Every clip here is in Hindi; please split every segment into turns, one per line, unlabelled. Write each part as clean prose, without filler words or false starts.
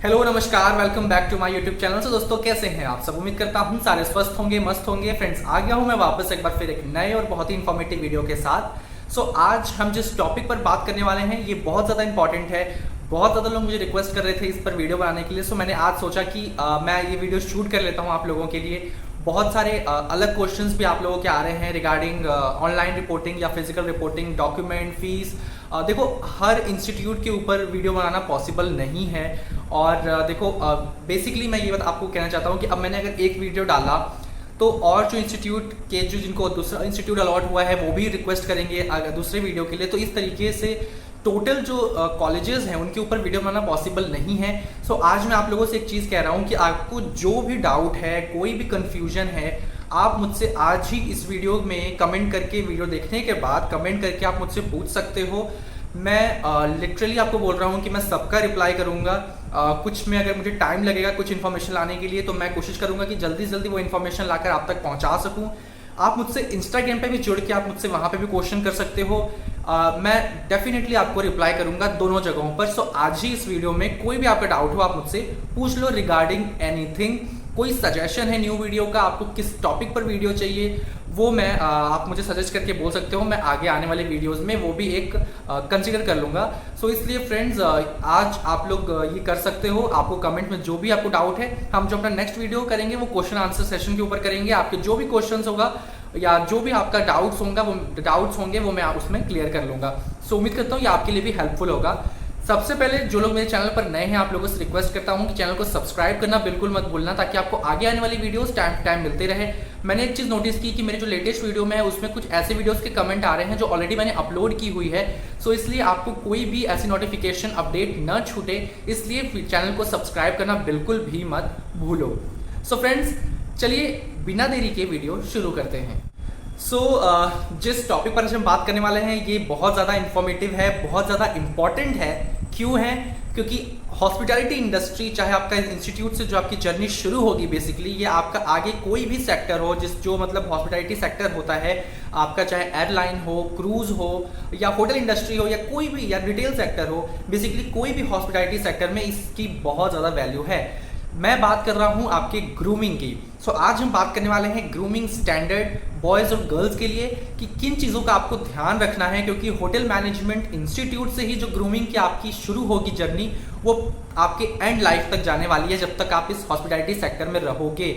हेलो नमस्कार, welcome back to my YouTube channel. से दोस्तों कैसे हैं आप सब? उम्मीद करता हूं सारे स्वस्थ होंगे, मस्त होंगे। फ्रेंड्स, आ गया हूं मैं वापस एक बार फिर एक नए और बहुत ही इंफॉर्मेटिव वीडियो के साथ। आज हम जिस टॉपिक पर बात करने वाले हैं ये बहुत ज़्यादा इंपॉर्टेंट है। बहुत ज़्यादा लोग मुझे रिक्वेस्ट कर रहे थे इस पर वीडियो बनाने के लिए। मैंने आज सोचा कि मैं ये वीडियो शूट कर लेता हूँ आप लोगों के लिए। बहुत सारे अलग क्वेश्चंस भी आप लोगों के आ रहे हैं रिगार्डिंग ऑनलाइन रिपोर्टिंग या फिजिकल रिपोर्टिंग, डॉक्यूमेंट, फीस। देखो, हर इंस्टीट्यूट के ऊपर वीडियो बनाना पॉसिबल नहीं है। और देखो, बेसिकली मैं ये बात आपको कहना चाहता हूँ कि अब मैंने अगर एक वीडियो डाला तो और जो इंस्टीट्यूट के जिनको दूसरा इंस्टीट्यूट अलॉट हुआ है वो भी रिक्वेस्ट करेंगे दूसरे वीडियो के लिए। तो इस तरीके से टोटल जो कॉलेजेस हैं उनके ऊपर वीडियो बनाना पॉसिबल नहीं है। आज मैं आप लोगों से एक चीज़ कह रहा हूँ कि आपको जो भी डाउट है, कोई भी कन्फ्यूजन है, आप मुझसे आज ही इस वीडियो में कमेंट करके, वीडियो देखने के बाद कमेंट करके आप मुझसे पूछ सकते हो। मैं लिटरली आपको बोल रहा हूँ कि मैं सबका रिप्लाई करूँगा। कुछ में अगर मुझे टाइम लगेगा कुछ इन्फॉर्मेशन लाने के लिए तो मैं कोशिश करूँगा कि जल्दी से जल्दी वो इन्फॉर्मेशन लाकर आप तक पहुँचा सकूँ। आप मुझसे इंस्टाग्राम पे भी जुड़ के आप मुझसे वहाँ पे भी क्वेश्चन कर सकते हो। मैं डेफिनेटली आपको रिप्लाई करूँगा दोनों जगहों पर। आज ही इस वीडियो में कोई भी आपका डाउट हो आप मुझसे पूछ लो रिगार्डिंग एनीथिंग। कोई सजेशन है न्यू वीडियो का, आपको किस टॉपिक पर वीडियो चाहिए, वो मैं आप मुझे सजेस्ट करके बोल सकते हो। मैं आगे आने वाले वीडियोस में वो भी एक कंसीडर कर लूँगा। इसलिए फ्रेंड्स, आज आप लोग ये कर सकते हो। आपको कमेंट में जो भी आपको डाउट है, हम जो अपना नेक्स्ट वीडियो करेंगे वो क्वेश्चन आंसर सेशन के ऊपर करेंगे। आपके जो भी क्वेश्चन होगा या जो भी आपका डाउट्स होंगे वो मैं उसमें क्लियर कर लूँगा। उम्मीद करता हूँ ये आपके लिए भी हेल्पफुल होगा। सबसे पहले जो लोग मेरे चैनल पर नए हैं, आप लोगों से रिक्वेस्ट करता हूं कि चैनल को सब्सक्राइब करना बिल्कुल मत भूलना, ताकि आपको आगे आने वाली वीडियोस टाइम टू टाइम मिलते रहे। मैंने एक चीज़ नोटिस की कि मेरे जो लेटेस्ट वीडियो में है उसमें कुछ ऐसे वीडियोस के कमेंट आ रहे हैं जो ऑलरेडी मैंने अपलोड की हुई है। इसलिए आपको कोई भी ऐसी नोटिफिकेशन अपडेट न छूटे, इसलिए चैनल को सब्सक्राइब करना बिल्कुल भी मत भूलो। फ्रेंड्स, चलिए बिना देरी के वीडियो शुरू करते हैं। जिस टॉपिक पर हम बात करने वाले हैं ये बहुत ज़्यादा इंफॉर्मेटिव है, बहुत ज़्यादा इंपॉर्टेंट है। क्यों है? क्योंकि हॉस्पिटैलिटी इंडस्ट्री, चाहे आपका इंस्टीट्यूट से जो आपकी जर्नी शुरू होगी, बेसिकली ये आपका आगे कोई भी सेक्टर हो जो मतलब हॉस्पिटैलिटी सेक्टर होता है आपका, चाहे एयरलाइन हो, क्रूज हो, या होटल इंडस्ट्री हो, या कोई भी, या रिटेल सेक्टर हो, बेसिकली कोई भी हॉस्पिटैलिटी सेक्टर में इसकी बहुत ज़्यादा वैल्यू है। मैं बात कर रहा हूं आपके ग्रूमिंग की। आज हम बात करने वाले हैं ग्रूमिंग स्टैंडर्ड बॉयज़ और गर्ल्स के लिए कि किन चीज़ों का आपको ध्यान रखना है, क्योंकि होटल मैनेजमेंट इंस्टीट्यूट से ही जो ग्रूमिंग की आपकी शुरू होगी जर्नी, वो आपके एंड लाइफ तक जाने वाली है जब तक आप इस हॉस्पिटैलिटी सेक्टर में रहोगे।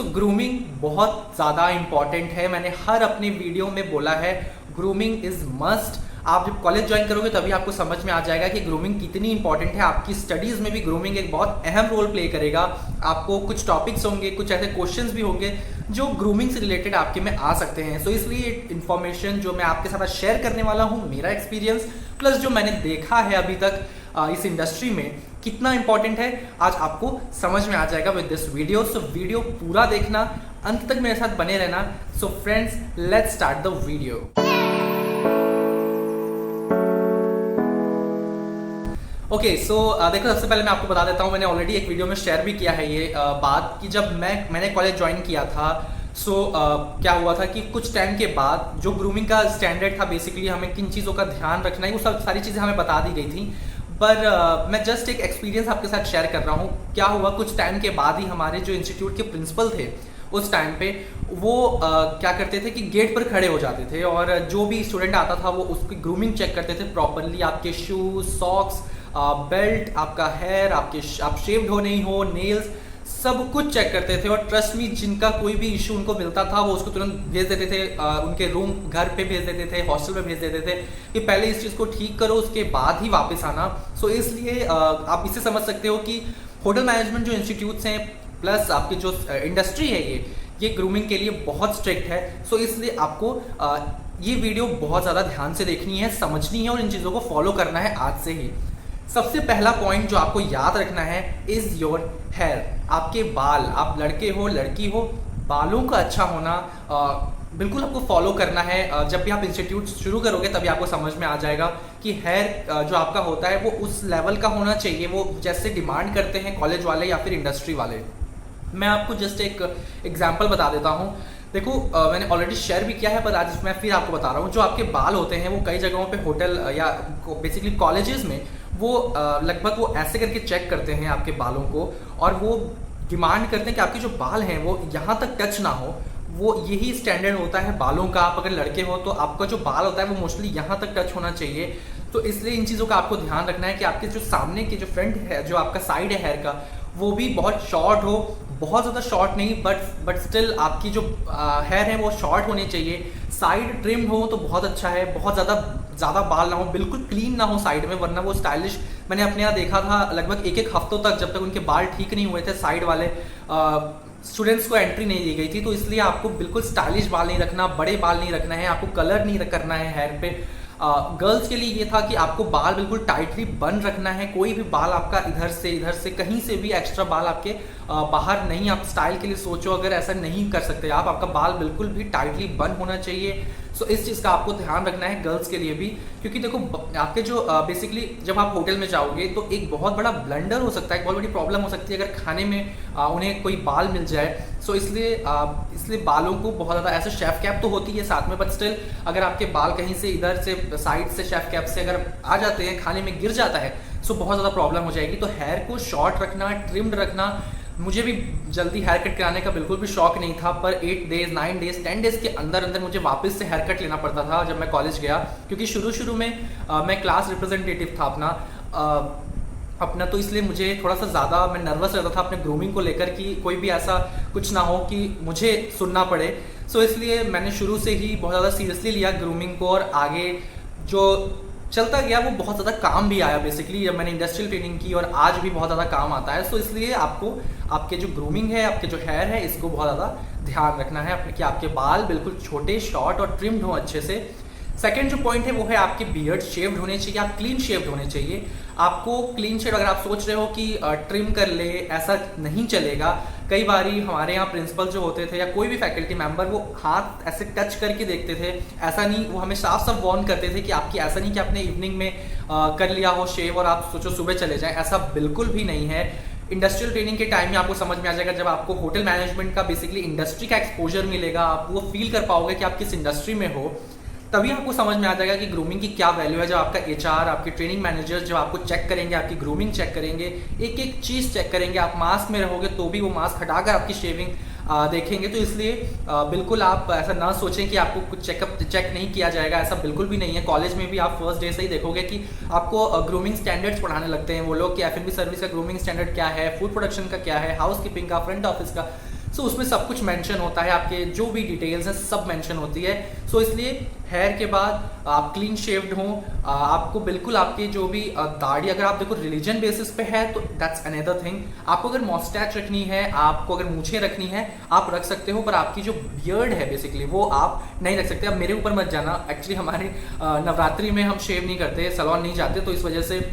ग्रूमिंग बहुत ज़्यादा इंपॉर्टेंट है। मैंने हर अपने वीडियो में बोला है, ग्रूमिंग इज़ मस्ट। आप जब कॉलेज ज्वाइन करोगे तभी आपको समझ में आ जाएगा कि ग्रूमिंग कितनी इंपॉर्टेंट है। आपकी स्टडीज़ में भी ग्रूमिंग एक बहुत अहम रोल प्ले करेगा। आपको कुछ टॉपिक्स होंगे, कुछ ऐसे क्वेश्चंस भी होंगे जो ग्रूमिंग से रिलेटेड आपके में आ सकते हैं। इसलिए इन्फॉर्मेशन जो मैं आपके साथ शेयर करने वाला हूँ, मेरा एक्सपीरियंस प्लस जो मैंने देखा है अभी तक इस इंडस्ट्री में कितना इंपॉर्टेंट है, आज आपको समझ में आ जाएगा विद दिस वीडियो। वीडियो पूरा देखना, अंत तक मेरे साथ बने रहना। Friends, let's start the video. Okay, देखो, सबसे पहले मैं आपको बता देता हूँ, मैंने ऑलरेडी एक वीडियो में शेयर भी किया है ये बात कि जब मैंने कॉलेज ज्वाइन किया था, क्या हुआ था कि कुछ टाइम के बाद जो ग्रूमिंग का स्टैंडर्ड था, बेसिकली हमें किन चीज़ों का ध्यान रखना है, वो सब सारी चीज़ें हमें बता दी गई थी। पर मैं जस्ट एक एक्सपीरियंस आपके साथ शेयर कर रहा हूँ। क्या हुआ, कुछ टाइम के बाद ही हमारे जो इंस्टीट्यूट के प्रिंसिपल थे उस टाइम पे, वो क्या करते थे कि गेट पर खड़े हो जाते थे और जो भी स्टूडेंट आता था वो उसकी ग्रूमिंग चेक करते थे प्रॉपरली। आपके शूज, सॉक्स, बेल्ट, आपका हेयर, आप शेव्ड हो नहीं हो, नेल्स, सब कुछ चेक करते थे। और ट्रस्ट मी, जिनका कोई भी इशू उनको मिलता था वो उसको तुरंत भेज देते थे, उनके रूम, घर पे भेज देते थे, हॉस्टल में भेज देते थे कि पहले इस चीज़ को ठीक करो, उसके बाद ही वापस आना। इसलिए आप इससे समझ सकते हो कि होटल मैनेजमेंट जो इंस्टीट्यूट्स हैं प्लस आपकी जो इंडस्ट्री है ये ग्रूमिंग के लिए बहुत स्ट्रिक्ट है। इसलिए आपको ये वीडियो बहुत ज़्यादा ध्यान से देखनी है, समझनी है और इन चीज़ों को फॉलो करना है आज से ही। सबसे पहला पॉइंट जो आपको याद रखना है इज़ योर हेयर। आपके बाल, आप लड़के हो लड़की हो, बालों का अच्छा होना बिल्कुल आपको फॉलो करना है। जब भी आप इंस्टीट्यूट शुरू करोगे तभी आपको समझ में आ जाएगा कि हेयर जो आपका होता है वो उस लेवल का होना चाहिए, वो जैसे डिमांड करते हैं कॉलेज वाले या फिर इंडस्ट्री वाले। मैं आपको जस्ट एक एग्जाम्पल बता देता हूँ। देखो, मैंने ऑलरेडी शेयर भी किया है पर आज मैं फिर आपको बता रहा हूँ। जो आपके बाल होते हैं वो कई जगहों पे होटल या बेसिकली कॉलेजेस में वो लगभग वो ऐसे करके चेक करते हैं आपके बालों को, और वो डिमांड करते हैं कि आपके जो बाल हैं वो यहाँ तक टच ना हो। वो यही स्टैंडर्ड होता है बालों का। आप अगर लड़के हो तो आपका जो बाल होता है वो मोस्टली यहाँ तक टच होना चाहिए। तो इसलिए इन चीज़ों का आपको ध्यान रखना है कि आपके जो सामने के जो फ्रंट है, जो आपका साइड है हेयर का, वो भी बहुत शॉर्ट हो, बहुत ज़्यादा शॉर्ट नहीं, बट स्टिल आपकी जो हेयर है वो शॉर्ट होनी चाहिए। साइड ट्रिम्ड हो तो बहुत अच्छा है, बहुत ज़्यादा बाल ना हो, बिल्कुल क्लीन ना हो साइड में, वरना वो स्टाइलिश, मैंने अपने यहाँ देखा था लगभग एक हफ्तों तक, जब तक उनके बाल ठीक नहीं हुए थे साइड वाले स्टूडेंट्स को एंट्री नहीं दी गई थी। तो इसलिए आपको बिल्कुल स्टाइलिश बाल नहीं रखना, बड़े बाल नहीं रखना है, आपको कलर नहीं करना है हेयर पे। गर्ल्स के लिए ये था कि आपको बाल बिल्कुल टाइटली बन रखना है, कोई भी बाल आपका इधर से कहीं से भी एक्स्ट्रा बाल आपके बाहर नहीं, आप स्टाइल के लिए सोचो अगर ऐसा नहीं कर सकते आप, आपका बाल बिल्कुल भी टाइटली बन होना चाहिए। सो इस चीज़ का आपको ध्यान रखना है गर्ल्स के लिए भी, क्योंकि देखो आपके जो बेसिकली जब आप होटल में जाओगे तो एक बहुत बड़ा ब्लंडर हो सकता है, एक बहुत बड़ी प्रॉब्लम हो सकती है अगर खाने में उन्हें कोई बाल मिल जाए। सो इसलिए बालों को बहुत ज़्यादा, ऐसे शेफ कैप तो होती है साथ में, बट स्टिल अगर आपके बाल कहीं से इधर से साइड से शेफ कैप से अगर आ जाते हैं, खाने में गिर जाता है, सो बहुत ज़्यादा प्रॉब्लम हो जाएगी। तो हेयर को शॉर्ट रखना, ट्रिम्ड रखना। मुझे भी जल्दी हेयर कट कराने का बिल्कुल भी शौक नहीं था, पर 8 डेज 9 डेज 10 डेज के अंदर मुझे वापस से हेयर कट लेना पड़ता था जब मैं कॉलेज गया, क्योंकि शुरू में मैं क्लास रिप्रेजेंटेटिव था अपना, तो इसलिए मुझे थोड़ा सा ज़्यादा मैं नर्वस रहता था अपने ग्रूमिंग को लेकर कि कोई भी ऐसा कुछ ना हो कि मुझे सुनना पड़े। सो इसलिए मैंने शुरू से ही बहुत ज़्यादा सीरियसली लिया ग्रूमिंग को, और आगे जो चलता गया वो बहुत ज़्यादा काम भी आया बेसिकली जब मैंने इंडस्ट्रियल ट्रेनिंग की, और आज भी बहुत ज़्यादा काम आता है। सो इसलिए आपको आपके जो ग्रूमिंग है, आपके जो हेयर है, इसको बहुत ज़्यादा ध्यान रखना है अपने कि आपके बाल बिल्कुल छोटे, शॉर्ट और ट्रिम्ड हो अच्छे से। सेकेंड जो पॉइंट है वो है आपके बियर्ड शेव्ड होने चाहिए, आप क्लीन शेव्ड होने चाहिए। आपको क्लीन शेव, अगर आप सोच रहे हो कि ट्रिम कर ले, ऐसा नहीं चलेगा। कई बारी हमारे यहाँ प्रिंसिपल जो होते थे या कोई भी फैकल्टी मेंबर, वो हाथ ऐसे टच करके देखते थे, ऐसा नहीं, वो हमें साफ साफ वार्न करते थे कि आपकी ऐसा नहीं कि आपने इवनिंग में कर लिया हो शेव और आप सोचो सुबह चले जाएं, ऐसा बिल्कुल भी नहीं है। इंडस्ट्रियल ट्रेनिंग के टाइम में आपको समझ में आ जाएगा, जब आपको होटल मैनेजमेंट का बेसिकली इंडस्ट्री का एक्सपोजर मिलेगा, आप वो फील कर पाओगे कि आप किस इंडस्ट्री में हो, तभी आपको समझ में आ जाएगा कि ग्रूमिंग की क्या वैल्यू है। जब आपका एचआर, आपके ट्रेनिंग मैनेजर्स जब आपको चेक करेंगे, आपकी ग्रूमिंग चेक करेंगे, एक एक चीज़ चेक करेंगे, आप मास्क में रहोगे तो भी वो मास्क हटाकर आपकी शेविंग देखेंगे। तो इसलिए बिल्कुल आप ऐसा ना सोचें कि आपको कुछ चेक नहीं किया जाएगा, ऐसा बिल्कुल भी नहीं है। कॉलेज में भी आप फर्स्ट डे से ही देखोगे कि आपको ग्रूमिंग स्टैंडर्ड्स पढ़ाने लगते हैं वो लोग, कि एफ&बी सर्विस का ग्रूमिंग स्टैंडर्ड क्या है, फूड प्रोडक्शन का क्या है, हाउस कीपिंग का, फ्रंट ऑफिस का। सो उसमें सब कुछ मेंशन होता है, आपके जो भी डिटेल्स हैं सब मेंशन होती है। सो इसलिए हेयर के बाद आप क्लीन शेव्ड हों, आपको बिल्कुल आपके जो भी दाढ़ी, अगर आप देखो रिलीजन बेसिस पे है तो दैट्स अनदर थिंग। आपको अगर मॉस्टैच रखनी है, आपको अगर मूछें रखनी है, आप रख सकते हो, पर आपकी जो बियर्ड है बेसिकली वो आप नहीं रख सकते। अब मेरे ऊपर मत जाना, एक्चुअली हमारे नवरात्रि में हम शेव नहीं करते, सैलून नहीं जाते, तो इस वजह से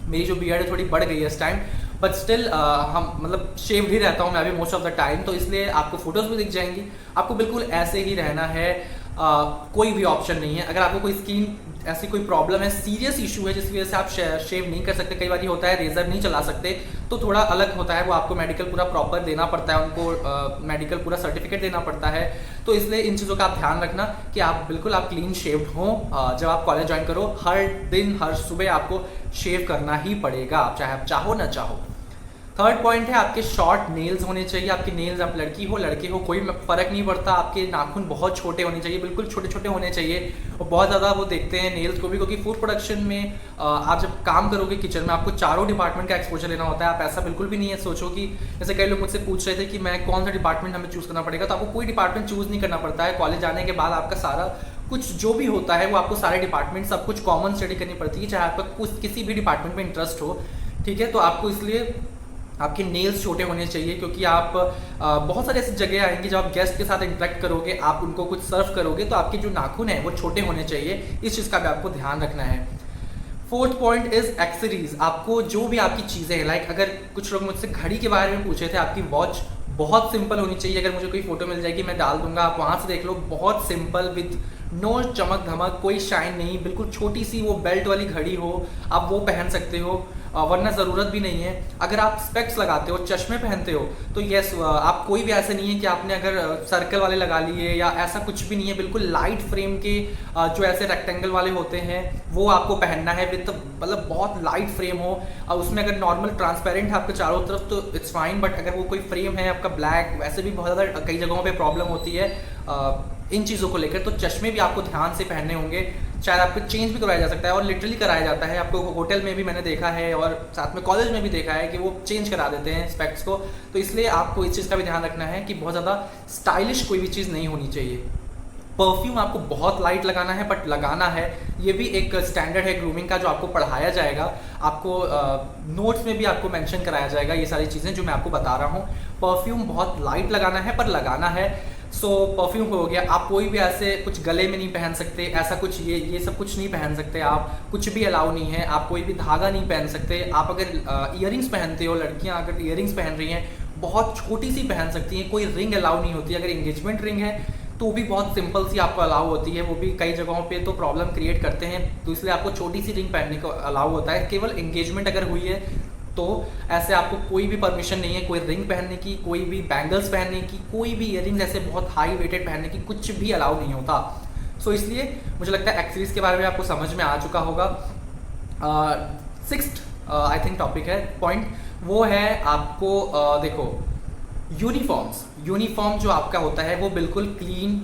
मेरी जो बियर्ड है थोड़ी बढ़ गई है इस टाइम, बट स्टिल हम मतलब शेव्ड ही रहता हूँ मैं अभी मोस्ट ऑफ द टाइम। तो इसलिए आपको फोटोज भी दिख जाएंगी, आपको बिल्कुल ऐसे ही रहना है, कोई भी ऑप्शन नहीं है। अगर आपको कोई स्किन ऐसी कोई प्रॉब्लम है, सीरियस इशू है जिसकी वजह से आप शेव नहीं कर सकते, कई बार ये होता है रेजर नहीं चला सकते, तो थोड़ा अलग होता है, वो आपको मेडिकल पूरा प्रॉपर देना पड़ता है, उनको मेडिकल पूरा सर्टिफिकेट देना पड़ता है। तो इसलिए इन चीज़ों का आप ध्यान रखना कि आप बिल्कुल आप क्लीन शेव्ड हों। जब आप कॉलेज ज्वाइन करो, हर दिन हर सुबह आपको शेव करना ही पड़ेगा, चाहे आप चाहो ना चाहो। थर्ड पॉइंट है आपके शॉर्ट नेल्स होने चाहिए। आपके नेल्स, आप लड़की हो लड़के हो कोई फर्क नहीं पड़ता, आपके नाखून बहुत छोटे होने चाहिए, बिल्कुल छोटे छोटे होने चाहिए। और बहुत ज़्यादा वो देखते हैं नेल्स को भी, क्योंकि फूड प्रोडक्शन में आप जब काम करोगे किचन में, आपको चारों डिपार्टमेंट का एक्सपोजर लेना होता है। आप ऐसा बिल्कुल भी नहीं है सोचो कि, जैसे कई लोग मुझसे पूछ रहे थे कि मैं कौन सा डिपार्टमेंट हमें चूज़ करना पड़ेगा, तो आपको कोई डिपार्टमेंट चूज़ नहीं करना पड़ता है। कॉलेज आने के बाद आपका सारा कुछ जो भी होता है वो आपको सारे डिपार्टमेंट सब कुछ कॉमन स्टडी करनी पड़ती है, चाहे आपका कुछ किसी भी डिपार्टमेंट में इंटरेस्ट हो, ठीक है। तो आपको इसलिए आपके नेल्स छोटे होने चाहिए, क्योंकि आप बहुत सारे ऐसी जगह आएंगी जब आप गेस्ट के साथ इंटरेक्ट करोगे, आप उनको कुछ सर्व करोगे, तो आपके जो नाखून है वो छोटे होने चाहिए। इस चीज़ का भी आपको ध्यान रखना है। Fourth point is accessories. आपको जो भी आपकी चीज़ें हैं, लाइक अगर कुछ लोग मुझसे घड़ी के बारे में पूछे थे, आपकी वॉच बहुत सिंपल होनी चाहिए। अगर मुझे कोई फोटो मिल जाएगी मैं डाल दूंगा, आप वहाँ से देख लो, बहुत सिंपल विद नो चमक धमक, कोई शाइन नहीं, बिल्कुल छोटी सी वो बेल्ट वाली घड़ी हो आप वो पहन सकते हो, वरना ज़रूरत भी नहीं है। अगर आप स्पेक्स लगाते हो, चश्मे पहनते हो, तो यस आप कोई भी ऐसे नहीं है कि आपने अगर सर्कल वाले लगा लिए या ऐसा कुछ भी नहीं है। बिल्कुल लाइट फ्रेम के जो ऐसे रेक्टेंगल वाले होते हैं वो आपको पहनना है, विद मतलब बहुत लाइट फ्रेम हो। उसमें अगर नॉर्मल ट्रांसपेरेंट है आपके चारों तरफ तो इट्स फाइन, बट अगर वो कोई फ्रेम है आपका ब्लैक, वैसे भी बहुत ज़्यादा कई जगहों पर प्रॉब्लम होती है इन चीज़ों को लेकर, तो चश्मे भी आपको ध्यान से पहनने होंगे। शायद आपको चेंज भी करवाया जा सकता है और लिटरली कराया जाता है, आपको होटल में भी मैंने देखा है और साथ में कॉलेज में भी देखा है कि वो चेंज करा देते हैं स्पेक्स को। तो इसलिए आपको इस चीज़ का भी ध्यान रखना है कि बहुत ज़्यादा स्टाइलिश कोई भी चीज़ नहीं होनी चाहिए। परफ्यूम आपको बहुत लाइट लगाना है, बट लगाना है। ये भी एक स्टैंडर्ड है ग्रूमिंग का जो आपको पढ़ाया जाएगा, आपको नोट्स में भी आपको मेंशन कराया जाएगा ये सारी चीज़ें जो मैं आपको बता रहा हूँ। परफ्यूम बहुत लाइट लगाना है, पर लगाना है। सो परफ्यूम हो गया। आप कोई भी ऐसे कुछ गले में नहीं पहन सकते, ऐसा कुछ ये सब कुछ नहीं पहन सकते आप, कुछ भी अलाउ नहीं है। आप कोई भी धागा नहीं पहन सकते। आप अगर ईयरिंग्स पहनते हो, लड़कियां अगर ईयरिंग्स पहन रही हैं बहुत छोटी सी पहन सकती हैं, कोई रिंग अलाउ नहीं होती। अगर एंगेजमेंट रिंग है तो भी बहुत सिंपल सी आपको अलाउ होती है, वो भी कई जगहों पे तो प्रॉब्लम क्रिएट करते हैं, तो इसलिए आपको छोटी सी रिंग पहनने को अलाउ होता है। केवल एंगेजमेंट अगर हुई है तो ऐसे आपको कोई भी परमिशन नहीं है कोई रिंग पहनने की, कोई भी बैंगल्स पहनने की, कोई भी ईयरिंग्स ऐसे बहुत हाई वेटेड पहनने की, कुछ भी अलाउ नहीं होता। सो इसलिए मुझे लगता है एक्सेसरीज के बारे में आपको समझ में आ चुका होगा। सिक्स्थ आई थिंक टॉपिक है, पॉइंट, वो है आपको देखो यूनिफॉर्म जो आपका होता है वो बिल्कुल क्लीन।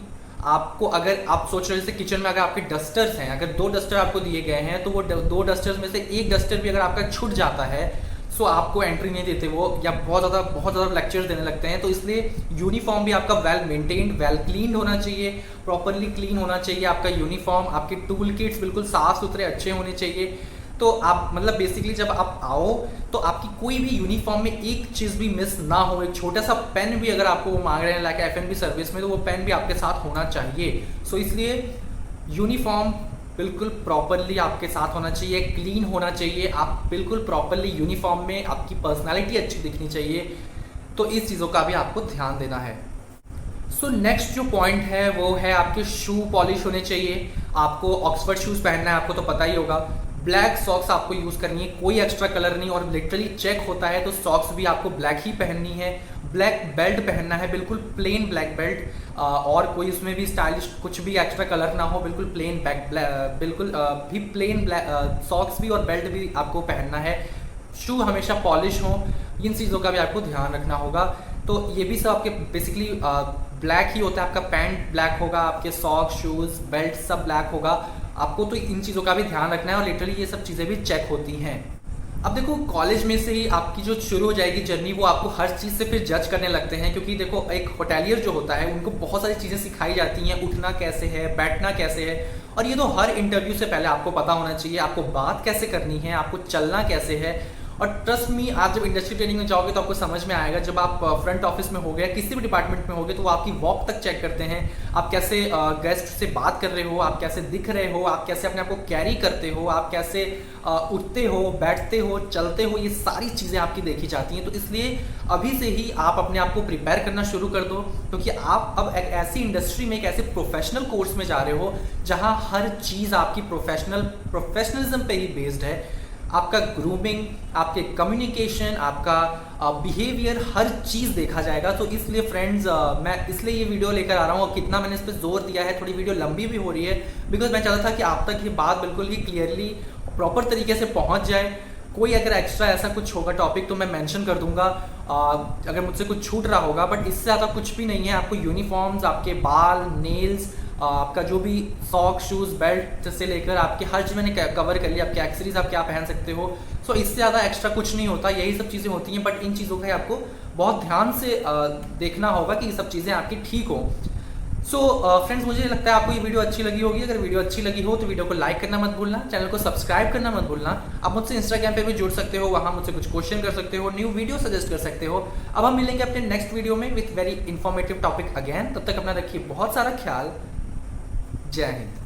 आपको अगर आप सोच रहे हो जैसे किचन में अगर आपके डस्टर्स हैं, अगर 2 डस्टर आपको दिए गए हैं तो वो 2 डस्टर्स में से एक डस्टर भी अगर आपका छूट जाता है सो आपको एंट्री नहीं देते वो, या बहुत ज़्यादा लेक्चर्स देने लगते हैं। तो इसलिए यूनिफॉर्म भी आपका वेल मेंटेन्ड, वेल क्लीन होना चाहिए, प्रॉपरली क्लीन होना चाहिए आपका यूनिफॉर्म। आपके टूल किट्स बिल्कुल साफ सुथरे अच्छे होने चाहिए। तो आप मतलब बेसिकली जब आप आओ तो आपकी कोई भी यूनिफॉर्म में एक चीज़ भी मिस ना हो। एक छोटा सा पेन भी अगर आपको वो मांग रहे हैं लाइक F&B सर्विस में, तो वो पेन भी आपके साथ होना चाहिए। सो इसलिए यूनिफॉर्म बिल्कुल प्रॉपरली आपके साथ होना चाहिए, क्लीन होना चाहिए। आप बिल्कुल प्रॉपरली यूनिफॉर्म में, आपकी पर्सनैलिटी अच्छी दिखनी चाहिए। तो इस चीज़ों का भी आपको ध्यान देना है। सो नेक्स्ट जो पॉइंट है वो है आपके शू पॉलिश होने चाहिए। आपको ऑक्सफर्ड शूज़ पहनना है, आपको तो पता ही होगा। ब्लैक सॉक्स आपको यूज़ करनी है, कोई एक्स्ट्रा कलर नहीं, और लिटरली चेक होता है तो सॉक्स भी आपको ब्लैक ही पहननी है। ब्लैक बेल्ट पहनना है, बिल्कुल प्लेन ब्लैक बेल्ट, और कोई उसमें भी स्टाइलिश कुछ भी एक्स्ट्रा कलर ना हो, बिल्कुल प्लेन बिल्कुल भी प्लेन सॉक्स भी और बेल्ट भी आपको पहनना है। शू हमेशा पॉलिश हो, इन चीज़ों का भी आपको ध्यान रखना होगा। तो ये भी सब आपके बेसिकली ब्लैक ही होता है। आपका पैंट ब्लैक होगा, आपके सॉक्स, शूज़, बेल्ट सब ब्लैक होगा। आपको तो इन चीज़ों का भी ध्यान रखना है, और लिटरली ये सब चीज़ें भी चेक होती हैं। अब देखो कॉलेज में से ही आपकी जो शुरू हो जाएगी जर्नी, वो आपको हर चीज़ से फिर जज करने लगते हैं, क्योंकि देखो एक होटेलियर जो होता है उनको बहुत सारी चीज़ें सिखाई जाती हैं, उठना कैसे है, बैठना कैसे है, और ये तो हर इंटरव्यू से पहले आपको पता होना चाहिए। आपको बात कैसे करनी है, आपको चलना कैसे है। और ट्रस्ट मी, आप जब इंडस्ट्री ट्रेनिंग में जाओगे तो आपको समझ में आएगा। जब आप फ्रंट ऑफिस में हो गए, किसी भी डिपार्टमेंट में होगे, तो वो आपकी वॉक तक चेक करते हैं। आप कैसे गेस्ट से बात कर रहे हो, आप कैसे दिख रहे हो, आप कैसे अपने आप को कैरी करते हो, आप कैसे उठते हो, बैठते हो, चलते हो, ये सारी चीज़ें आपकी देखी जाती हैं। तो इसलिए अभी से ही आप अपने आप को प्रिपेयर करना शुरू कर दो, क्योंकि आप अब एक ऐसी इंडस्ट्री में, एक ऐसे प्रोफेशनल कोर्स में जा रहे हो जहाँ हर चीज़ आपकी प्रोफेशनलिज्म पे ही बेस्ड है। आपका ग्रूमिंग, आपके कम्युनिकेशन, आपका बिहेवियर, हर चीज़ देखा जाएगा। तो इसलिए फ्रेंड्स, मैं इसलिए ये वीडियो लेकर आ रहा हूँ, और कितना मैंने इस पर जोर दिया है, थोड़ी वीडियो लंबी भी हो रही है, बिकॉज मैं चाहता था कि आप तक ये बात बिल्कुल ही क्लियरली प्रॉपर तरीके से पहुँच जाए। कोई अगर एक्स्ट्रा ऐसा कुछ होगा टॉपिक तो मैं मेंशन कर दूंगा, अगर मुझसे कुछ छूट रहा होगा, बट इससे ज़्यादा कुछ भी नहीं है। आपको यूनिफॉर्म्स, आपके बाल, नेल्स, आपका जो भी सॉक्स, शूज़, बेल्ट से लेकर आपके हर चीज़ मैंने कवर कर लिया। आपके एक्सेसरीज आप क्या पहन सकते हो। सो इससे ज़्यादा एक्स्ट्रा कुछ नहीं होता, यही सब चीज़ें होती हैं। बट इन चीज़ों का आपको बहुत ध्यान से देखना होगा कि ये सब चीज़ें आपकी ठीक हो। सो फ्रेंड्स, मुझे लगता है आपको ये वीडियो अच्छी लगी होगी। अगर वीडियो अच्छी लगी हो तो वीडियो को लाइक करना मत भूलना, चैनल को सब्सक्राइब करना मत भूलना। आप मुझसे इंस्टाग्राम पे भी जुड़ सकते हो, वहाँ मुझसे कुछ क्वेश्चन कर सकते हो, न्यू वीडियो सजेस्ट कर सकते हो। अब हम मिलेंगे अपने नेक्स्ट वीडियो में with very informative topic again. तब तक अपना रखिए बहुत सारा ख्याल। जय हिंद।